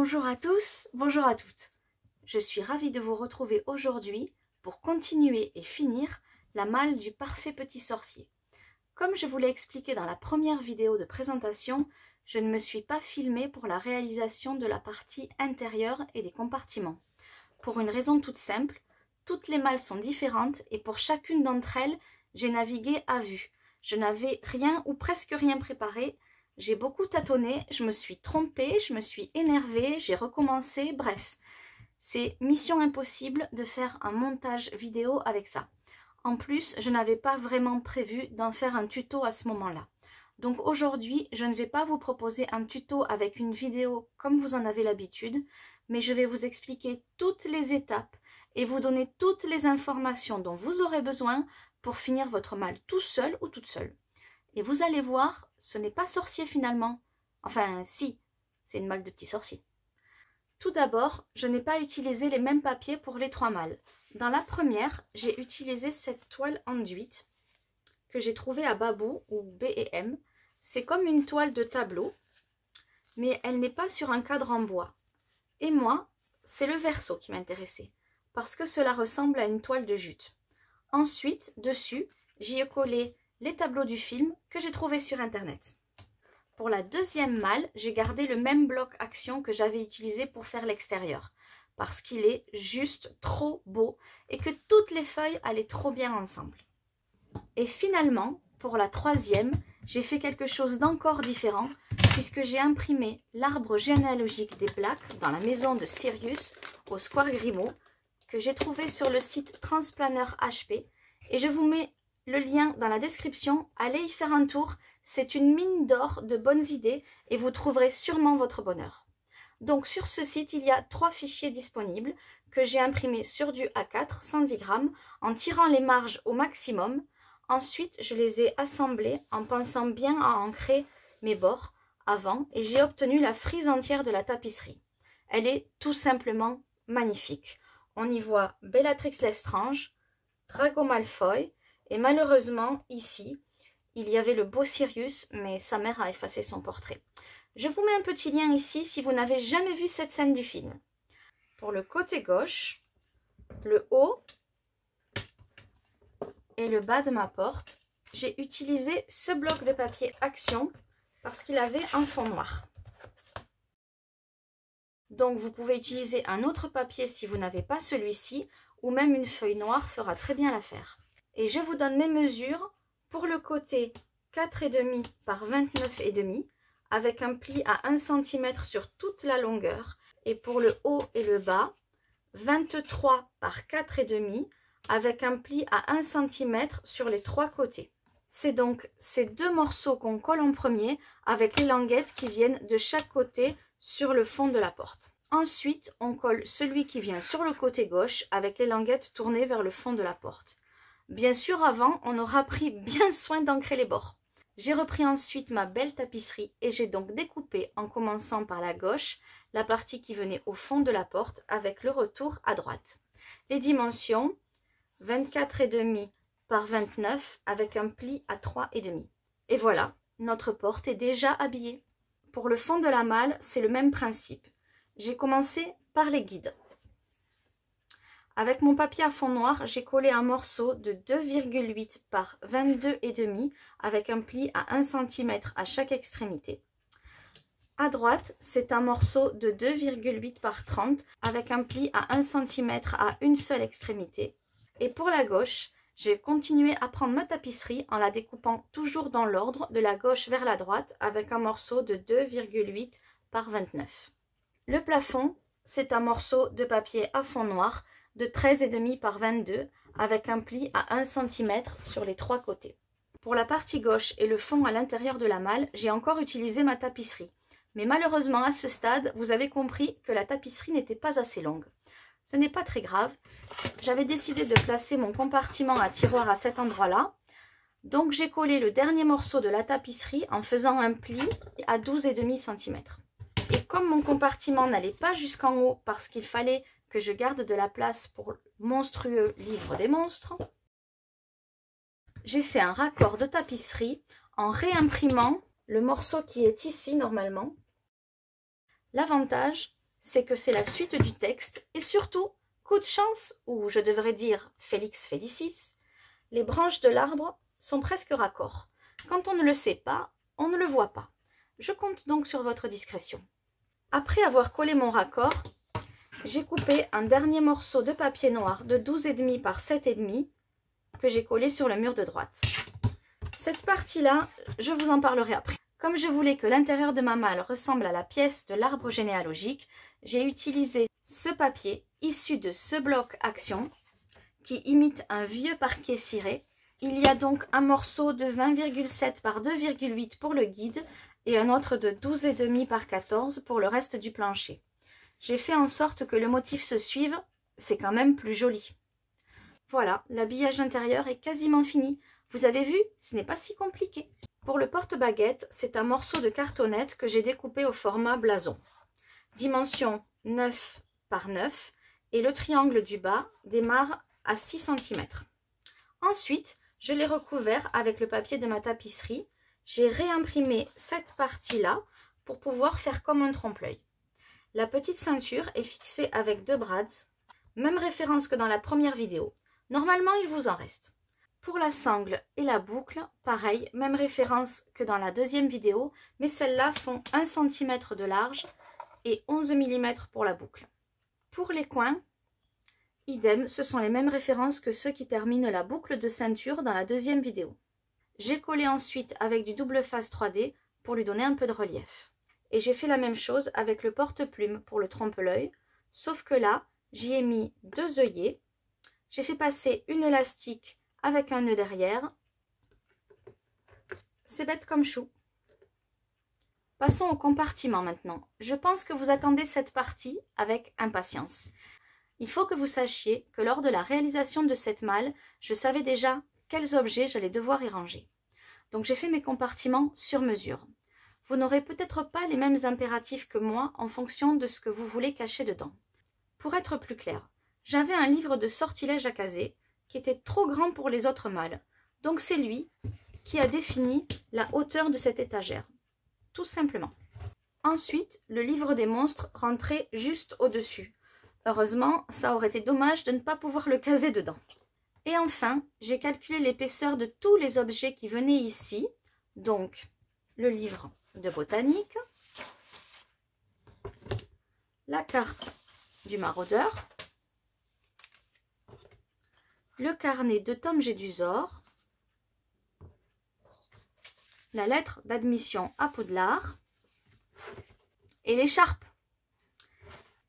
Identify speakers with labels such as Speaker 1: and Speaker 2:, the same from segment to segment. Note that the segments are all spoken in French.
Speaker 1: Bonjour à tous, bonjour à toutes. Je suis ravie de vous retrouver aujourd'hui pour continuer et finir la malle du parfait petit sorcier. Comme je vous l'ai expliqué dans la première vidéo de présentation, je ne me suis pas filmée pour la réalisation de la partie intérieure et des compartiments. Pour une raison toute simple, toutes les malles sont différentes et pour chacune d'entre elles, j'ai navigué à vue. Je n'avais rien ou presque rien préparé. J'ai beaucoup tâtonné, je me suis trompée, je me suis énervée, j'ai recommencé, bref. C'est mission impossible de faire un montage vidéo avec ça. En plus, je n'avais pas vraiment prévu d'en faire un tuto à ce moment-là. Donc aujourd'hui, je ne vais pas vous proposer un tuto avec une vidéo comme vous en avez l'habitude, mais je vais vous expliquer toutes les étapes et vous donner toutes les informations dont vous aurez besoin pour finir votre malle tout seul ou toute seule. Et vous allez voir, ce n'est pas sorcier finalement. Enfin, si, c'est une malle de petit sorcier. Tout d'abord, je n'ai pas utilisé les mêmes papiers pour les trois malles. Dans la première, j'ai utilisé cette toile enduite que j'ai trouvée à Babou ou B&M. C'est comme une toile de tableau, mais elle n'est pas sur un cadre en bois. Et moi, c'est le verso qui m'intéressait, parce que cela ressemble à une toile de jute. Ensuite, dessus, j'y ai collé les tableaux du film que j'ai trouvé sur internet. Pour la deuxième malle, j'ai gardé le même bloc action que j'avais utilisé pour faire l'extérieur, parce qu'il est juste trop beau et que toutes les feuilles allaient trop bien ensemble. Et finalement, pour la troisième, j'ai fait quelque chose d'encore différent, puisque j'ai imprimé l'arbre généalogique des plaques dans la maison de Sirius au Square Grimaud, que j'ai trouvé sur le site Transplaner HP, et je vous mets le lien dans la description, allez y faire un tour, c'est une mine d'or de bonnes idées et vous trouverez sûrement votre bonheur. Donc sur ce site, il y a 3 fichiers disponibles que j'ai imprimés sur du A4 110 grammes en tirant les marges au maximum. Ensuite, je les ai assemblés en pensant bien à ancrer mes bords avant et j'ai obtenu la frise entière de la tapisserie. Elle est tout simplement magnifique. On y voit Bellatrix Lestrange, Drago Malfoy, et malheureusement, ici, il y avait le beau Sirius, mais sa mère a effacé son portrait. Je vous mets un petit lien ici si vous n'avez jamais vu cette scène du film. Pour le côté gauche, le haut et le bas de ma porte, j'ai utilisé ce bloc de papier Action parce qu'il avait un fond noir. Donc vous pouvez utiliser un autre papier si vous n'avez pas celui-ci, ou même une feuille noire fera très bien l'affaire. Et je vous donne mes mesures pour le côté 4,5 par 29,5 avec un pli à 1 cm sur toute la longueur. Et pour le haut et le bas, 23 par 4,5 avec un pli à 1 cm sur les 3 côtés. C'est donc ces deux morceaux qu'on colle en premier avec les languettes qui viennent de chaque côté sur le fond de la porte. Ensuite, on colle celui qui vient sur le côté gauche avec les languettes tournées vers le fond de la porte. Bien sûr, avant, on aura pris bien soin d'ancrer les bords. J'ai repris ensuite ma belle tapisserie et j'ai donc découpé, en commençant par la gauche, la partie qui venait au fond de la porte avec le retour à droite. Les dimensions, 24,5 par 29 avec un pli à 3,5. Et voilà, notre porte est déjà habillée. Pour le fond de la malle, c'est le même principe. J'ai commencé par les guides. Avec mon papier à fond noir, j'ai collé un morceau de 2,8 par 22,5 avec un pli à 1 cm à chaque extrémité. À droite, c'est un morceau de 2,8 par 30 avec un pli à 1 cm à une seule extrémité. Et pour la gauche, j'ai continué à prendre ma tapisserie en la découpant toujours dans l'ordre de la gauche vers la droite avec un morceau de 2,8 par 29. Le plafond, c'est un morceau de papier à fond noir de 13,5 par 22 avec un pli à 1 cm sur les 3 côtés. Pour la partie gauche et le fond à l'intérieur de la malle, j'ai encore utilisé ma tapisserie. Mais malheureusement, à ce stade, vous avez compris que la tapisserie n'était pas assez longue. Ce n'est pas très grave. J'avais décidé de placer mon compartiment à tiroir à cet endroit-là. Donc j'ai collé le dernier morceau de la tapisserie en faisant un pli à 12,5 cm. Et comme mon compartiment n'allait pas jusqu'en haut parce qu'il fallait que je garde de la place pour le monstrueux livre des monstres, j'ai fait un raccord de tapisserie en réimprimant le morceau qui est ici normalement. L'avantage, c'est que c'est la suite du texte et surtout, coup de chance, ou je devrais dire Félix Félicis, les branches de l'arbre sont presque raccords. Quand on ne le sait pas, on ne le voit pas. Je compte donc sur votre discrétion. Après avoir collé mon raccord, j'ai coupé un dernier morceau de papier noir de 12,5 par 7,5 que j'ai collé sur le mur de droite. Cette partie-là, je vous en parlerai après. Comme je voulais que l'intérieur de ma malle ressemble à la pièce de l'arbre généalogique, j'ai utilisé ce papier issu de ce bloc action qui imite un vieux parquet ciré. Il y a donc un morceau de 20,7 par 2,8 pour le guide et un autre de 12,5 par 14 pour le reste du plancher. J'ai fait en sorte que le motif se suive, c'est quand même plus joli. Voilà, l'habillage intérieur est quasiment fini. Vous avez vu, ce n'est pas si compliqué. Pour le porte-baguette, c'est un morceau de cartonnette que j'ai découpé au format blason. Dimension 9 par 9 et le triangle du bas démarre à 6 cm. Ensuite, je l'ai recouvert avec le papier de ma tapisserie. J'ai réimprimé cette partie-là pour pouvoir faire comme un trompe-l'œil. La petite ceinture est fixée avec 2 brads, même référence que dans la première vidéo. Normalement, il vous en reste. Pour la sangle et la boucle, pareil, même référence que dans la deuxième vidéo, mais celles-là font 1 cm de large et 11 mm pour la boucle. Pour les coins, idem, ce sont les mêmes références que ceux qui terminent la boucle de ceinture dans la deuxième vidéo. J'ai collé ensuite avec du double face 3D pour lui donner un peu de relief. Et j'ai fait la même chose avec le porte-plume pour le trompe-l'œil, sauf que là, j'y ai mis 2 œillets. J'ai fait passer une élastique avec un nœud derrière. C'est bête comme chou. Passons au compartiment maintenant. Je pense que vous attendez cette partie avec impatience. Il faut que vous sachiez que lors de la réalisation de cette malle, je savais déjà quels objets j'allais devoir y ranger. Donc j'ai fait mes compartiments sur mesure. Vous n'aurez peut-être pas les mêmes impératifs que moi en fonction de ce que vous voulez cacher dedans. Pour être plus clair, j'avais un livre de sortilèges à caser qui était trop grand pour les autres malles. Donc c'est lui qui a défini la hauteur de cette étagère. Tout simplement. Ensuite, le livre des monstres rentrait juste au-dessus. Heureusement, ça aurait été dommage de ne pas pouvoir le caser dedans. Et enfin, j'ai calculé l'épaisseur de tous les objets qui venaient ici. Donc, le livre de botanique, la carte du maraudeur, le carnet de Tom Jedusor, la lettre d'admission à Poudlard et l'écharpe.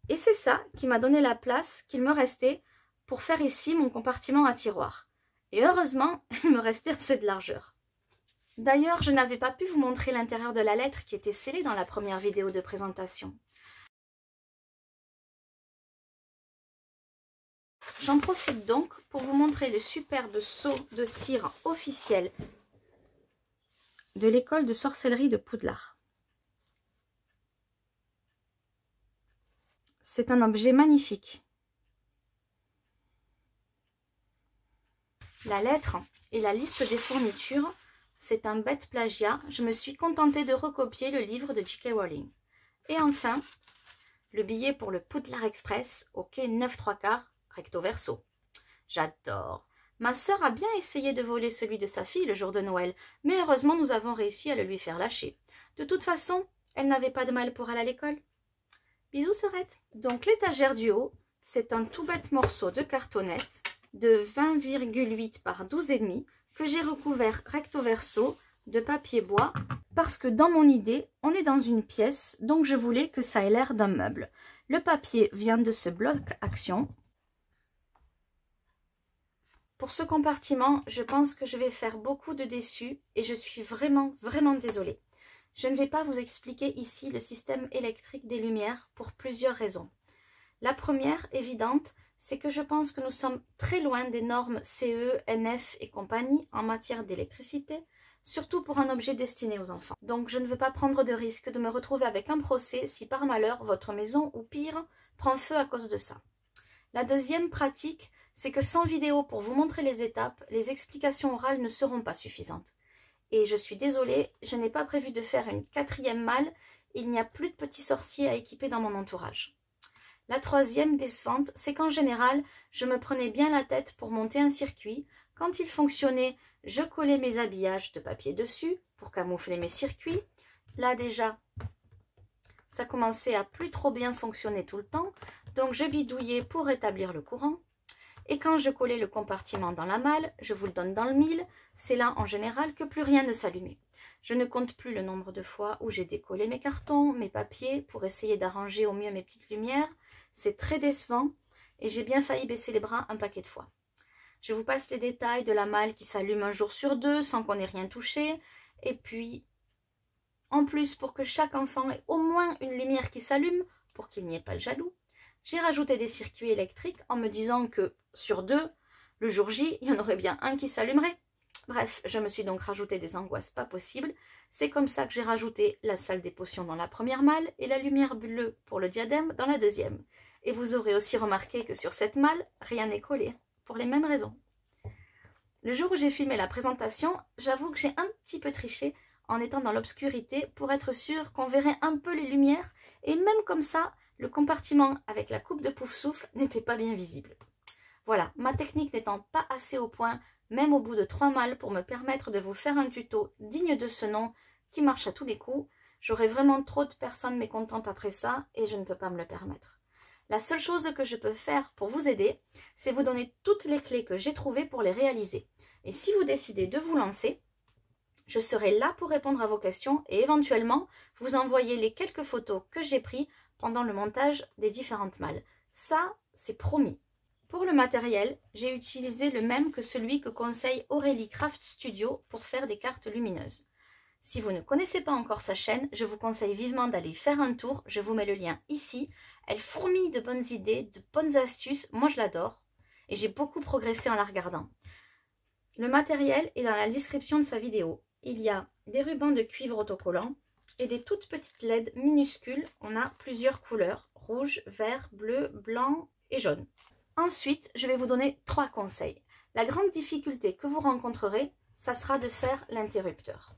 Speaker 1: Et c'est ça qui m'a donné la place qu'il me restait pour faire ici mon compartiment à tiroir. Et heureusement, il me restait assez de largeur. D'ailleurs, je n'avais pas pu vous montrer l'intérieur de la lettre qui était scellée dans la première vidéo de présentation. J'en profite donc pour vous montrer le superbe seau de cire officiel de l'école de sorcellerie de Poudlard. C'est un objet magnifique. La lettre et la liste des fournitures, c'est un bête plagiat. Je me suis contentée de recopier le livre de J.K. Rowling. Et enfin, le billet pour le Poudlard Express au quai 9¾ recto verso. J'adore. Ma sœur a bien essayé de voler celui de sa fille le jour de Noël, mais heureusement nous avons réussi à le lui faire lâcher. De toute façon, elle n'avait pas de mal pour aller à l'école. Bisous sœurette. Donc l'étagère du haut, c'est un tout bête morceau de cartonnette de 20,8 par 12,5 que j'ai recouvert recto verso de papier bois parce que dans mon idée, on est dans une pièce, donc je voulais que ça ait l'air d'un meuble. Le papier vient de ce bloc action. Pour ce compartiment, je pense que je vais faire beaucoup de déçus et je suis vraiment désolée. Je ne vais pas vous expliquer ici le système électrique des lumières pour plusieurs raisons. La première, évidente, c'est que je pense que nous sommes très loin des normes CE, NF et compagnie en matière d'électricité, surtout pour un objet destiné aux enfants. Donc je ne veux pas prendre de risque de me retrouver avec un procès si par malheur votre maison, ou pire, prend feu à cause de ça. La deuxième pratique, c'est que sans vidéo pour vous montrer les étapes, les explications orales ne seront pas suffisantes. Et je suis désolée, je n'ai pas prévu de faire une 4e malle, il n'y a plus de petits sorciers à équiper dans mon entourage. La troisième décevante, c'est qu'en général, je me prenais bien la tête pour monter un circuit. Quand il fonctionnait, je collais mes habillages de papier dessus pour camoufler mes circuits. Là déjà, ça commençait à plus trop bien fonctionner tout le temps, donc je bidouillais pour rétablir le courant. Et quand je collais le compartiment dans la malle, je vous le donne dans le mille, c'est là en général que plus rien ne s'allumait. Je ne compte plus le nombre de fois où j'ai décollé mes cartons, mes papiers, pour essayer d'arranger au mieux mes petites lumières. C'est très décevant et j'ai bien failli baisser les bras un paquet de fois. Je vous passe les détails de la malle qui s'allume un jour sur deux sans qu'on ait rien touché. Et puis, en plus, pour que chaque enfant ait au moins une lumière qui s'allume, pour qu'il n'y ait pas le jaloux, j'ai rajouté des circuits électriques en me disant que sur deux, le jour J, il y en aurait bien un qui s'allumerait. Bref, je me suis donc rajouté des angoisses pas possibles. C'est comme ça que j'ai rajouté la salle des potions dans la première malle et la lumière bleue pour le diadème dans la deuxième. Et vous aurez aussi remarqué que sur cette malle, rien n'est collé, pour les mêmes raisons. Le jour où j'ai filmé la présentation, j'avoue que j'ai un petit peu triché en étant dans l'obscurité pour être sûre qu'on verrait un peu les lumières, et même comme ça, le compartiment avec la coupe de pouf-souffle n'était pas bien visible. Voilà, ma technique n'étant pas assez au point, même au bout de 3 malles pour me permettre de vous faire un tuto digne de ce nom qui marche à tous les coups, j'aurai vraiment trop de personnes mécontentes après ça et je ne peux pas me le permettre. La seule chose que je peux faire pour vous aider, c'est vous donner toutes les clés que j'ai trouvées pour les réaliser. Et si vous décidez de vous lancer, je serai là pour répondre à vos questions et éventuellement vous envoyer les quelques photos que j'ai prises pendant le montage des différentes malles. Ça, c'est promis. Pour le matériel, j'ai utilisé le même que celui que conseille Aurélie Craft Studio pour faire des cartes lumineuses. Si vous ne connaissez pas encore sa chaîne, je vous conseille vivement d'aller faire un tour. Je vous mets le lien ici. Elle fourmille de bonnes idées, de bonnes astuces. Moi, je l'adore et j'ai beaucoup progressé en la regardant. Le matériel est dans la description de sa vidéo. Il y a des rubans de cuivre autocollants et des toutes petites LED minuscules. On a plusieurs couleurs, rouge, vert, bleu, blanc et jaune. Ensuite, je vais vous donner 3 conseils. La grande difficulté que vous rencontrerez, ça sera de faire l'interrupteur.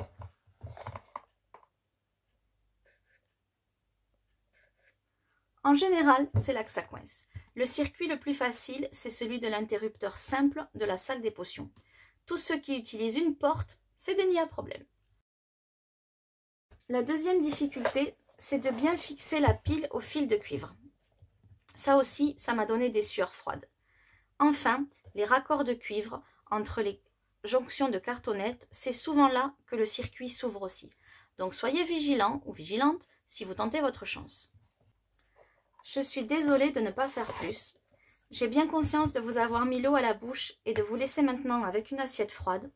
Speaker 1: En général, c'est là que ça coince. Le circuit le plus facile, c'est celui de l'interrupteur simple de la salle des potions. Tous ceux qui utilisent une porte, c'est déni à problème. La deuxième difficulté, c'est de bien fixer la pile au fil de cuivre. Ça aussi, ça m'a donné des sueurs froides. Enfin, les raccords de cuivre entre les jonctions de cartonnettes, c'est souvent là que le circuit s'ouvre aussi. Donc soyez vigilants ou vigilantes si vous tentez votre chance. Je suis désolée de ne pas faire plus. J'ai bien conscience de vous avoir mis l'eau à la bouche et de vous laisser maintenant avec une assiette froide.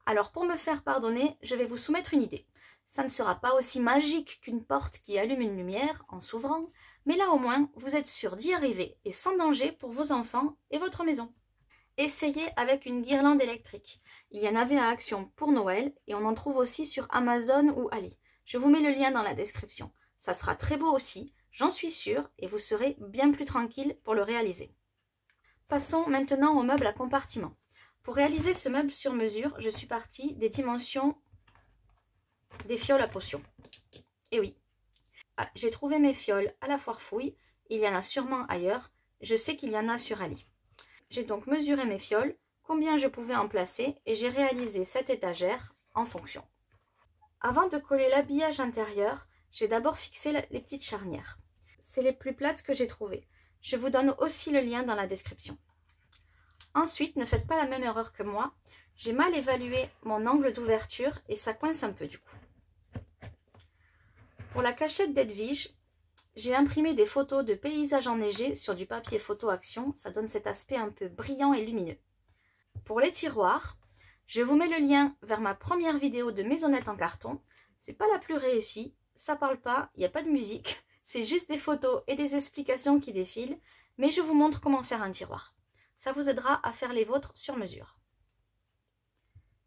Speaker 1: Alors pour me faire pardonner, je vais vous soumettre une idée. Ça ne sera pas aussi magique qu'une porte qui allume une lumière en s'ouvrant, mais là au moins vous êtes sûr d'y arriver et sans danger pour vos enfants et votre maison. Essayez avec une guirlande électrique. Il y en avait à Action pour Noël et on en trouve aussi sur Amazon ou Ali. Je vous mets le lien dans la description. Ça sera très beau aussi, j'en suis sûre, et vous serez bien plus tranquille pour le réaliser. Passons maintenant au meuble à compartiment. Pour réaliser ce meuble sur mesure, je suis partie des dimensions des fioles à potions. Et oui, j'ai trouvé mes fioles à la foire fouille, il y en a sûrement ailleurs, je sais qu'il y en a sur Ali. J'ai donc mesuré mes fioles, combien je pouvais en placer et j'ai réalisé cette étagère en fonction. Avant de coller l'habillage intérieur, j'ai d'abord fixé les petites charnières. C'est les plus plates que j'ai trouvées. Je vous donne aussi le lien dans la description. Ensuite, ne faites pas la même erreur que moi. J'ai mal évalué mon angle d'ouverture et ça coince un peu du coup. Pour la cachette d'Edwige, j'ai imprimé des photos de paysages enneigés sur du papier photo action. Ça donne cet aspect un peu brillant et lumineux. Pour les tiroirs, je vous mets le lien vers ma première vidéo de maisonnette en carton. C'est pas la plus réussie, ça parle pas, il n'y a pas de musique. C'est juste des photos et des explications qui défilent. Mais je vous montre comment faire un tiroir. Ça vous aidera à faire les vôtres sur mesure.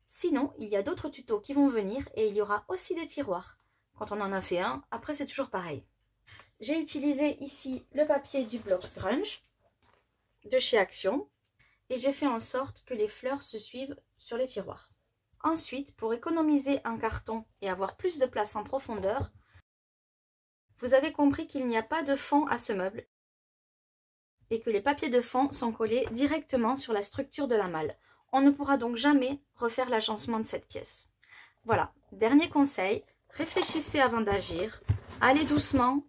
Speaker 1: Sinon, il y a d'autres tutos qui vont venir et il y aura aussi des tiroirs. Quand on en a fait un, après c'est toujours pareil. J'ai utilisé ici le papier du bloc Grunge de chez Action et j'ai fait en sorte que les fleurs se suivent sur les tiroirs. Ensuite, pour économiser un carton et avoir plus de place en profondeur, vous avez compris qu'il n'y a pas de fond à ce meuble et que les papiers de fond sont collés directement sur la structure de la malle. On ne pourra donc jamais refaire l'agencement de cette pièce. Voilà, dernier conseil, réfléchissez avant d'agir, allez doucement,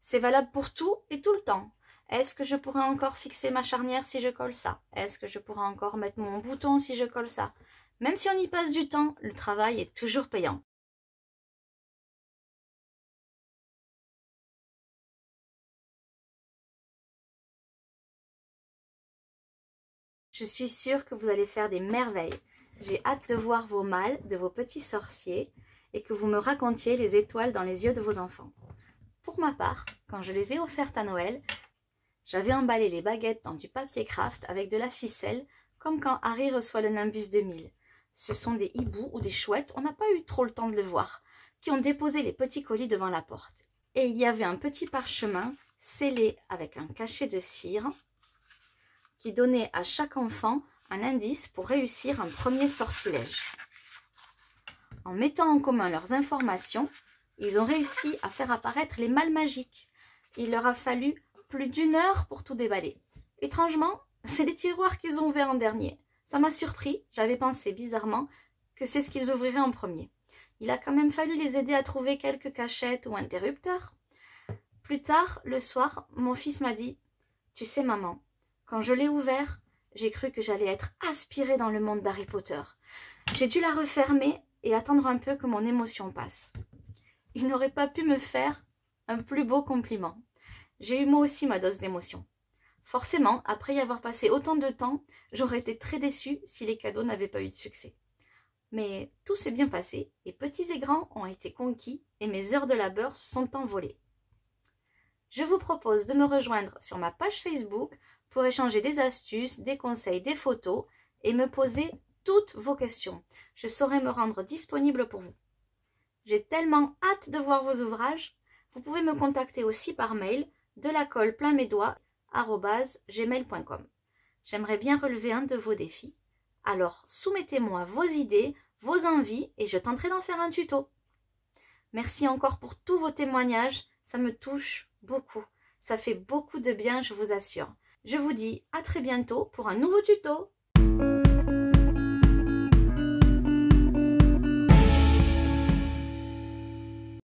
Speaker 1: c'est valable pour tout et tout le temps. Est-ce que je pourrais encore fixer ma charnière si je colle ça? Est-ce que je pourrais encore mettre mon bouton si je colle ça? Même si on y passe du temps, le travail est toujours payant. Je suis sûre que vous allez faire des merveilles. J'ai hâte de voir vos malles de vos petits sorciers et que vous me racontiez les étoiles dans les yeux de vos enfants. Pour ma part, quand je les ai offertes à Noël, j'avais emballé les baguettes dans du papier craft avec de la ficelle, comme quand Harry reçoit le Nimbus 2000. Ce sont des hiboux ou des chouettes, on n'a pas eu trop le temps de le voir, qui ont déposé les petits colis devant la porte. Et il y avait un petit parchemin scellé avec un cachet de cire qui donnait à chaque enfant un indice pour réussir un premier sortilège. En mettant en commun leurs informations, ils ont réussi à faire apparaître les malles magiques. Il leur a fallu plus d'1 heure pour tout déballer. Étrangement, c'est les tiroirs qu'ils ont ouverts en dernier. Ça m'a surpris, j'avais pensé bizarrement que c'est ce qu'ils ouvriraient en premier. Il a quand même fallu les aider à trouver quelques cachettes ou interrupteurs. Plus tard, le soir, mon fils m'a dit « Tu sais maman, quand je l'ai ouvert, j'ai cru que j'allais être aspirée dans le monde d'Harry Potter. J'ai dû la refermer et attendre un peu que mon émotion passe. » Il n'aurait pas pu me faire un plus beau compliment. J'ai eu moi aussi ma dose d'émotion. Forcément, après y avoir passé autant de temps, j'aurais été très déçue si les cadeaux n'avaient pas eu de succès. Mais tout s'est bien passé, et petits et grands ont été conquis, et mes heures de labeur se sont envolées. Je vous propose de me rejoindre sur ma page Facebook pour échanger des astuces, des conseils, des photos, et me poser toutes vos questions. Je saurai me rendre disponible pour vous. J'ai tellement hâte de voir vos ouvrages. Vous pouvez me contacter aussi par mail delacolleplein-mes-doigts@gmail.com. J'aimerais bien relever un de vos défis. Alors soumettez-moi vos idées, vos envies et je tenterai d'en faire un tuto. Merci encore pour tous vos témoignages, ça me touche beaucoup. Ça fait beaucoup de bien, je vous assure. Je vous dis à très bientôt pour un nouveau tuto.